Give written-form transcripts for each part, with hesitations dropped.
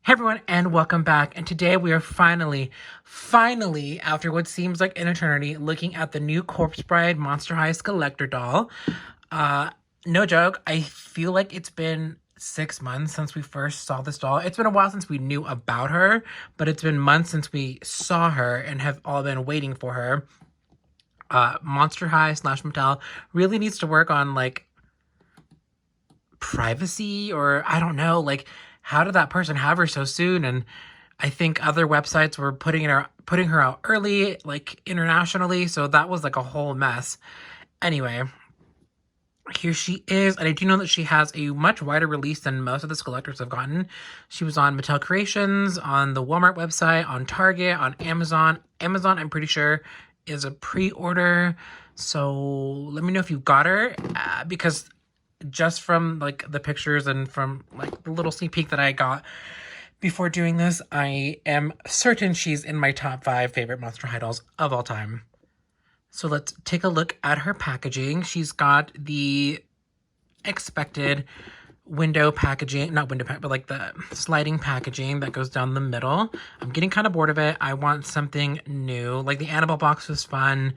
Hey everyone, and welcome back. And today we are finally, after what seems like an eternity, looking at the new Corpse Bride Monster High SKULLECTOR doll. Uh, no joke, I feel like it's been 6 months since we first saw this doll. It's been a while since we knew about her, but it's been months since we saw her and have all been waiting for her. Monster High / Mattel really needs to work on, like, privacy, or I don't know, like, how did that person have her so soon? And I think other websites were putting her out early, like internationally, so that was like a whole mess. Anyway, here she is, and I do know that she has a much wider release than most of the SKULLECTORs have gotten. She was on Mattel Creations, on the Walmart website, on Target, on Amazon. Amazon, I'm pretty sure, is a pre-order, so let me know if you got her, because just from like the pictures and from like the little sneak peek that I got before doing this, I am certain she's in my top 5 favorite Monster High dolls of all time. So let's take a look at her packaging. She's got the expected window packaging, not window pack, but like the sliding packaging that goes down the middle. I'm getting kind of bored of it. I want something new. Like the Annabelle box was fun,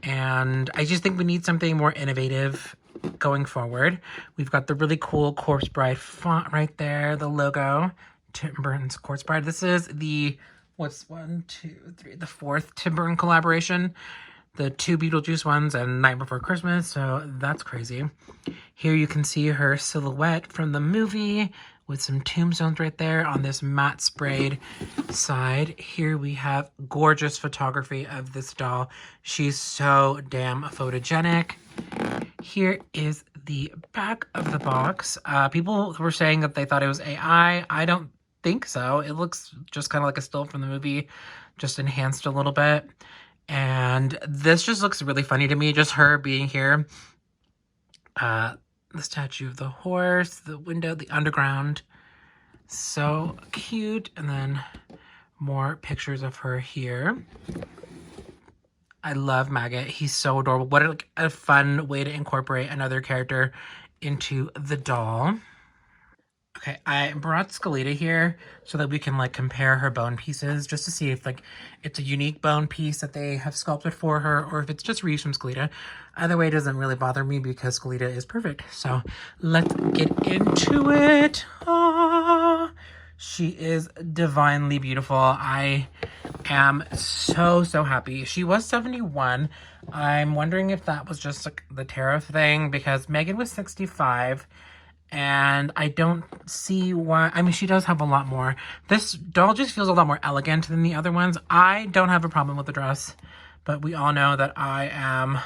and I just think we need something more innovative going forward. We've got the really cool Corpse Bride font right there, the logo, Tim Burton's Corpse Bride. This is the, the 4th Tim Burton collaboration. The 2 Beetlejuice ones and Night Before Christmas, so that's crazy. Here you can see her silhouette from the movie with some tombstones right there on this matte sprayed side. Here we have gorgeous photography of this doll. She's so damn photogenic. Here is the back of the box. People were saying that they thought it was AI. I don't think so. It looks just kind of like a still from the movie, just enhanced a little bit. And this just looks really funny to me, just her being here. The statue of the horse, the window, the underground. So cute. And then more pictures of her here. I love Maggot. He's so adorable. What a fun way to incorporate another character into the doll. Okay, I brought Skelita here so that we can like compare her bone pieces just to see if like it's a unique bone piece that they have sculpted for her or if it's just reused from Skelita. Either way, it doesn't really bother me because Skelita is perfect. So let's get into it. Ah, she is divinely beautiful. I am so happy. She was 71. I'm wondering if that was just like the tariff thing because Megan was 65. And I don't see why. I mean, she does have a lot more. This doll just feels a lot more elegant than the other ones. I don't have a problem with the dress, but we all know that I am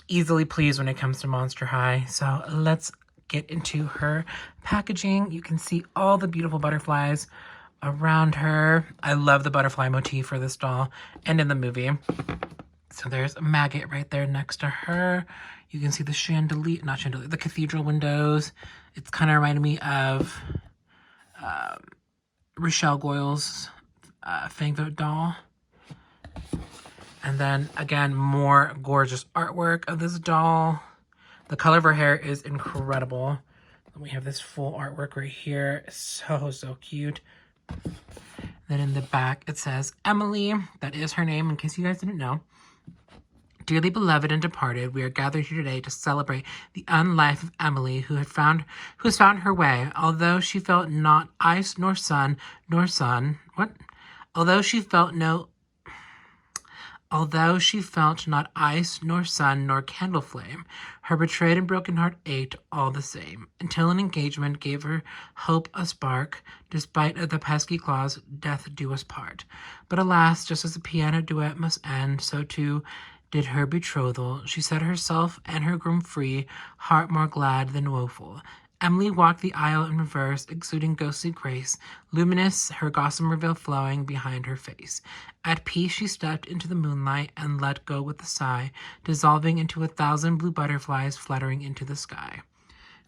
easily pleased when it comes to Monster High. So let's get into her packaging. You can see all the beautiful butterflies around her. I love the butterfly motif for this doll and in the movie. So there's a Maggot right there next to her. You can see the the cathedral windows. It's kind of reminding me of Rochelle Goyle's Fangvote doll. And then, again, more gorgeous artwork of this doll. The color of her hair is incredible. And we have this full artwork right here. So cute. Then in the back, it says Emily. That is her name, in case you guys didn't know. Dearly beloved and departed, we are gathered here today to celebrate the unlife of Emily, who has found her way, although she felt not ice nor sun nor sun. What? Although she felt not ice nor sun nor candle flame, her betrayed and broken heart ached all the same, until an engagement gave her hope a spark, despite of the pesky clause, death do us part. But alas, just as the piano duet must end, so too did her betrothal. She set herself and her groom free, heart more glad than woeful. Emily walked the aisle in reverse, exuding ghostly grace, luminous, her gossamer veil flowing behind her face. At peace she stepped into the moonlight and let go with a sigh, dissolving into 1,000 blue butterflies fluttering into the sky.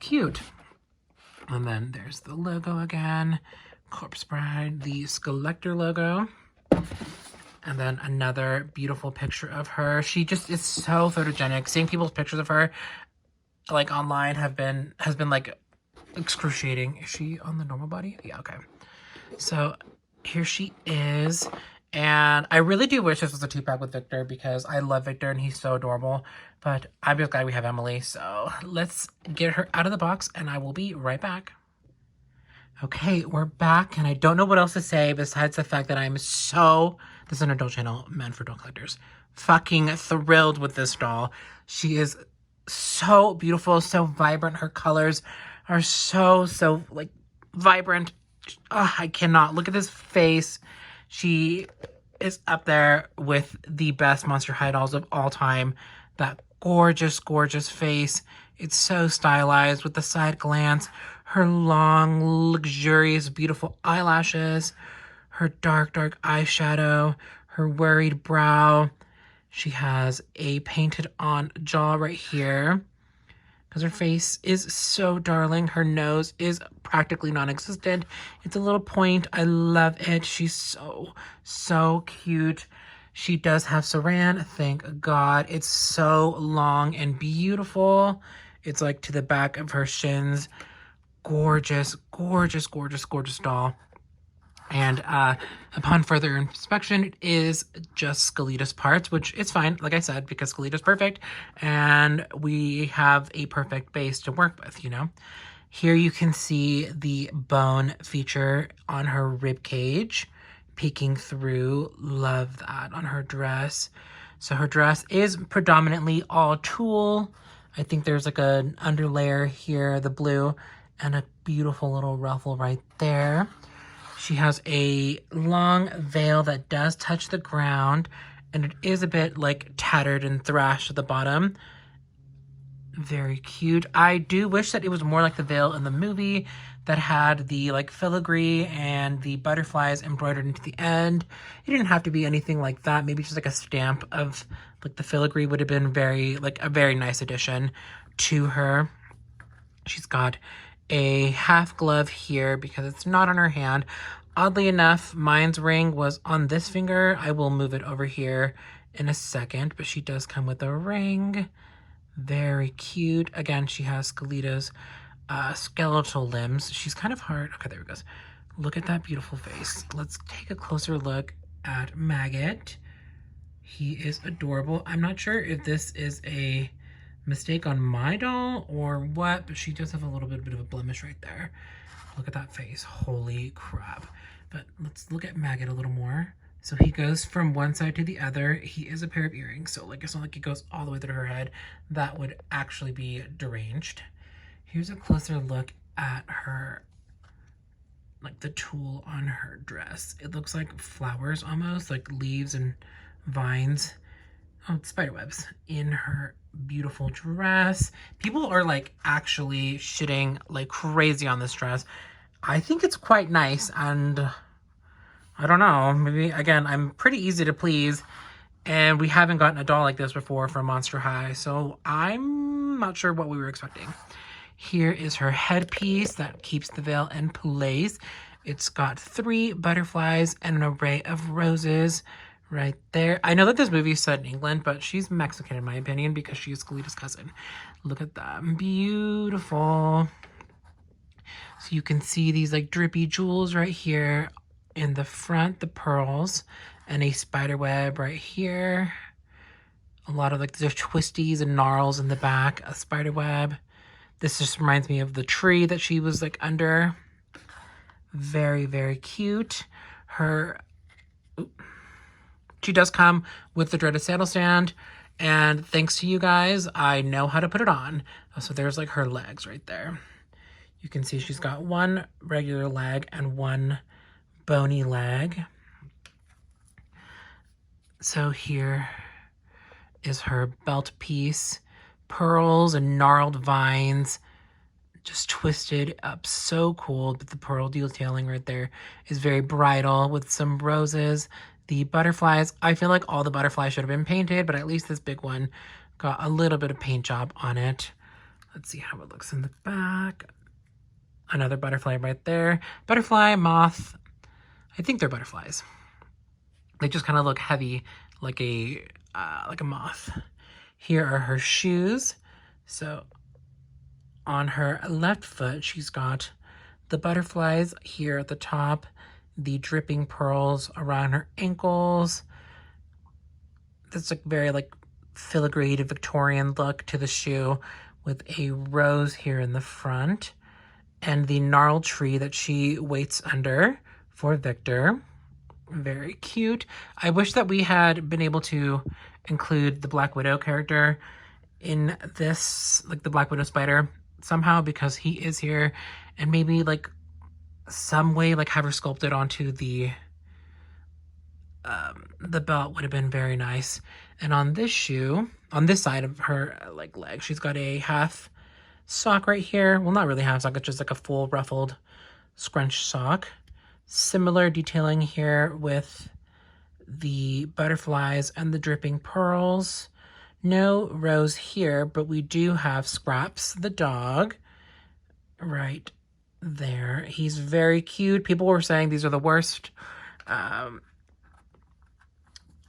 Cute. And then there's the logo again. Corpse Bride, the SKULLECTOR logo. And then another beautiful picture of her. She just is so photogenic. Seeing people's pictures of her like online has been like excruciating. Is she on the normal body? Yeah, okay. So here she is. And I really do wish this was a 2-pack with Victor because I love Victor and he's so adorable. But I'm just glad we have Emily. So let's get her out of the box and I will be right back. Okay, we're back and I don't know what else to say besides the fact that I'm so, this is an adult channel meant for doll collectors, fucking thrilled with this doll. She is so beautiful, so vibrant. Her colors are so like vibrant. Oh, I cannot. Look at this face. She is up there with the best Monster High dolls of all time. That gorgeous, gorgeous face. It's so stylized with the side glance. Her long, luxurious, beautiful eyelashes. Her dark, dark eyeshadow. Her worried brow. She has a painted on jaw right here. Because her face is so darling. Her nose is practically non-existent. It's a little point. I love it. She's so, so cute. She does have saran, thank God. It's so long and beautiful. It's like to the back of her shins. Gorgeous, gorgeous, gorgeous, gorgeous doll. And upon further inspection, it is just Skeleta's parts, which is fine, like I said, because Skeleta's perfect, and we have a perfect base to work with, you know? Here you can see the bone feature on her rib cage, peeking through. Love that on her dress. So her dress is predominantly all tulle. I think there's like an underlayer here, the blue, and a beautiful little ruffle right there. She has a long veil that does touch the ground, and it is a bit like tattered and thrashed at the bottom. Very cute. I do wish that it was more like the veil in the movie that had the like filigree and the butterflies embroidered into the end. It didn't have to be anything like that. Maybe just like a stamp of like the filigree would have been very like a very nice addition to her. She's got a half glove here because it's not on her hand. Oddly enough, mine's ring was on this finger. I will move it over here in a second, but she does come with a ring. Very cute. Again, she has Skeleta's skeletal limbs. She's kind of hard. Okay, there it goes. Look at that beautiful face. Let's take a closer look at Maggot. He is adorable. I'm not sure if this is a mistake on my doll or what, but she does have a little bit of a blemish right there. Look at that face. Holy crap. But let's look at Maggot a little more. So he goes from one side to the other. He is a pair of earrings, so like it's not like he goes all the way through her head. That would actually be deranged. Here's a closer look at her, like the tulle on her dress. It looks like flowers almost, like leaves and vines. Oh, spiderwebs in her beautiful dress. People are like actually shitting like crazy on this dress. I think it's quite nice, and I don't know, maybe again, I'm pretty easy to please, and we haven't gotten a doll like this before from Monster High, so I'm not sure what we were expecting. Here is her headpiece that keeps the veil in place. It's got 3 butterflies and an array of roses right there. I know that this movie is set in England, but she's Mexican in my opinion because she is Skeleta's cousin. Look at that. Beautiful. So you can see these like drippy jewels right here in the front, the pearls, and a spider web right here. A lot of like the twisties and gnarls in the back, a spider web. This just reminds me of the tree that she was like under. Very, very cute. She does come with the dreaded saddle stand, and thanks to you guys, I know how to put it on. So there's like her legs right there. You can see she's got 1 regular leg and 1 bony leg. So here is her belt piece. Pearls and gnarled vines just twisted up so cool. But the pearl detailing right there is very bridal with some roses. The butterflies, I feel like all the butterflies should have been painted, but at least this big one got a little bit of paint job on it. Let's see how it looks in the back. Another butterfly right there. Butterfly, moth. I think they're butterflies. They just kind of look heavy, like a moth. Here are her shoes. So On her left foot, she's got the butterflies here at the top, the dripping pearls around her ankles. That's a very like filigree Victorian look to the shoe with a rose here in the front and the gnarled tree that she waits under for Victor. Very cute. I wish that we had been able to include the Black Widow character in this, like the Black Widow spider somehow, because he is here, and maybe like some way like have her sculpted onto the belt would have been very nice. And on this shoe, on this side of her like leg, she's got a half sock right here. Well, not really half sock, it's just like a full ruffled scrunch sock. Similar detailing here with the butterflies and the dripping pearls. No rose here, but we do have Scraps, the dog, right there. He's very cute. People were saying these are the worst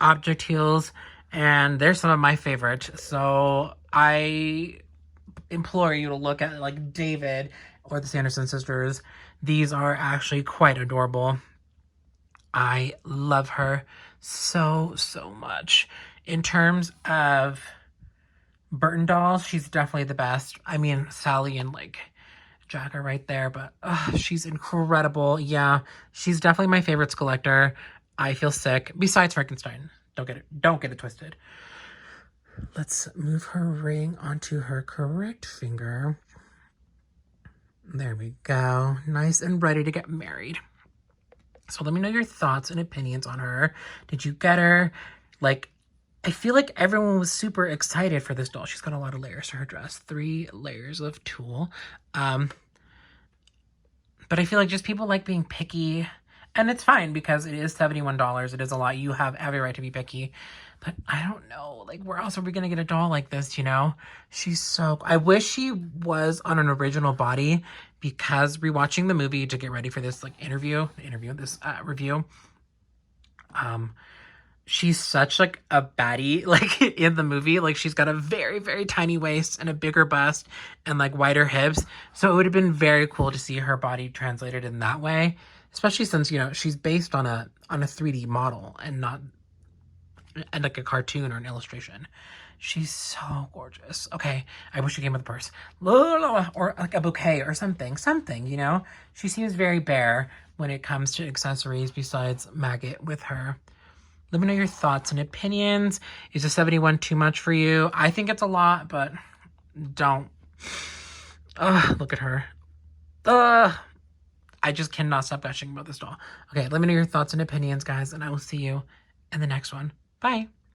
object heels, and they're some of my favorite. So I implore you to look at like David or the Sanderson sisters. These are actually quite adorable. I love her so much. In terms of Burton dolls, she's definitely the best. I mean, Sally and like Jack are right there, but she's incredible. Yeah, she's definitely my favorite SKULLECTOR. I feel sick. Besides Frankenstein. Don't get it twisted. Let's move her ring onto her correct finger. There we go. Nice and ready to get married. So let me know your thoughts and opinions on her. Did you get her? Like, I feel like everyone was super excited for this doll. She's got a lot of layers to her dress. 3 layers of tulle. But I feel like just people like being picky. And it's fine because it is $71. It is a lot. You have every right to be picky. But I don't know. Like, where else are we going to get a doll like this, you know? She's so... I wish she was on an original body, because rewatching the movie to get ready for this, like, review, she's such, like, a baddie, like, in the movie. Like, she's got a very tiny waist and a bigger bust and, like, wider hips. So it would have been very cool to see her body translated in that way, especially since, you know, she's based on a 3D model and not and like a cartoon or an illustration. She's so gorgeous. Okay, I wish she came with a purse. Or like a bouquet or something, you know? She seems very bare when it comes to accessories besides Maggot with her. Let me know your thoughts and opinions. Is a 71 too much for you? I think it's a lot, but don't. Look at her. I just cannot stop gushing about this doll. Okay, let me know your thoughts and opinions, guys, and I will see you in the next one. Bye.